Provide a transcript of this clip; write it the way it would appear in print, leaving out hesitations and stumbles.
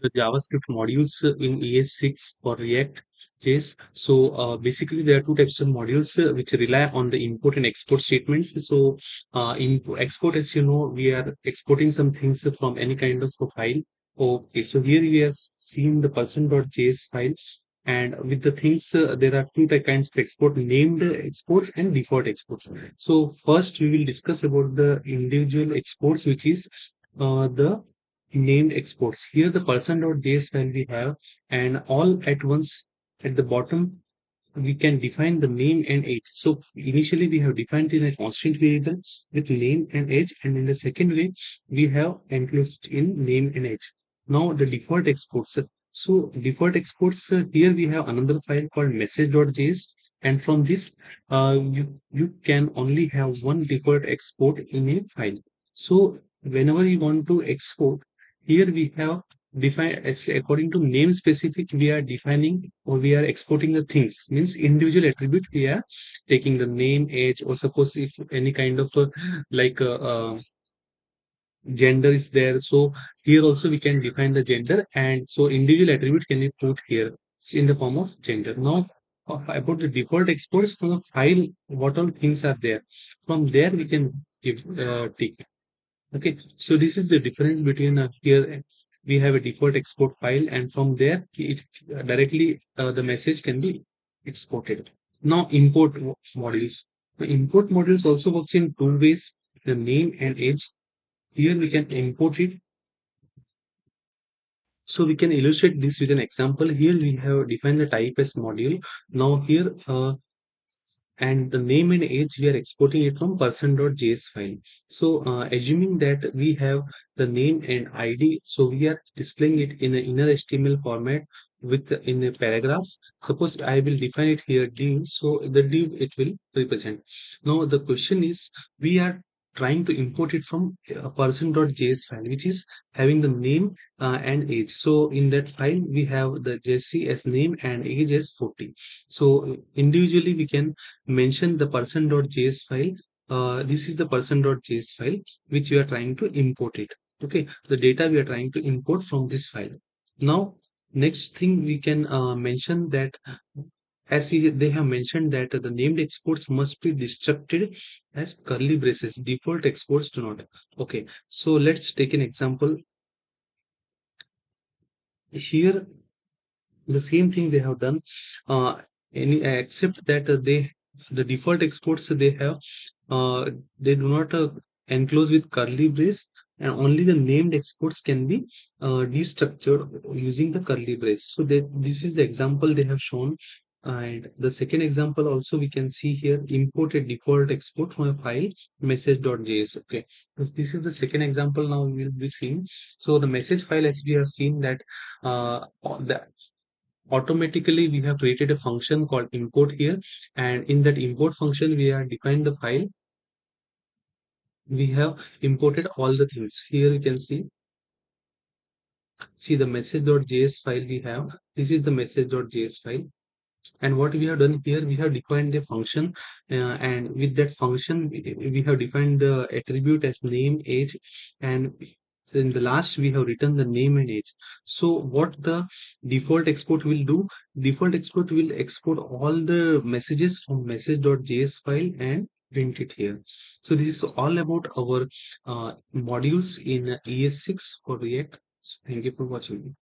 the JavaScript modules in ES6 for React JS. So basically, there are two types of modules which rely on the import and export statements. So export, as you know, we are exporting some things from any kind of a file. Okay, so here we are seeing the person.js file. And with the things, there are two kinds of export, named exports and default exports. So first, we will discuss about the individual exports, which is the named exports. Here the person.js file we have, and all at once at the bottom we can define the name and age. So initially we have defined in a constant variable with name and age, and in the second way we have enclosed in name and age. Now the default exports. So default exports, here we have another file called message.js, and from this you can only have one default export in a file. So whenever you want to export, here we have define as according to name specific, we are defining or we are exporting the things, means individual attribute we are taking the name, age, or suppose if any kind of like gender is there, so here also we can define the gender, and so individual attribute can be put here in the form of gender. Now about the default exports from the file, what all things are there, from there we can give take. Okay, so this is the difference between here we have a default export file, and from there it directly the message can be exported. Now import modules. The import modules also works in two ways: the name and age. Here we can import it. So we can illustrate this with an example. Here we have defined the type as module. Now here and the name and age we are exporting it from person.js file. So assuming that we have the name and id, so we are displaying it in an inner html format with in a paragraph. Suppose I will define it here div, so the div it will represent. Now the question is, we are trying to import it from a person.js file which is having the name and age. So in that file we have the jesse as name and age as 40. So individually we can mention the person.js file. This is the person.js file which we are trying to import it. Okay, the data we are trying to import from this file. Now, next thing we can mention that they have mentioned that the named exports must be destructed as curly braces. Default exports do not. Okay, so let's take an example. Here, the same thing they have done. Any except that the default exports they have, they do not enclose with curly brace, and only the named exports can be destructured using the curly brace. So this is the example they have shown. And the second example also we can see here: import a default export from a file message.js. Okay, this is the second example now we will be seeing. So the message file, as we have seen that the automatically we have created a function called import here, and in that import function we have defined the file. We have imported all the things. Here you can see the message.js file we have. This is the message.js file, and what we have done here, we have defined the function, and with that function we have defined the attribute as name, age, and in the last we have written the name and age. So what the default export will do, default export will export all the messages from message.js file and print it here. So this is all about our modules in ES6 for React. So thank you for watching.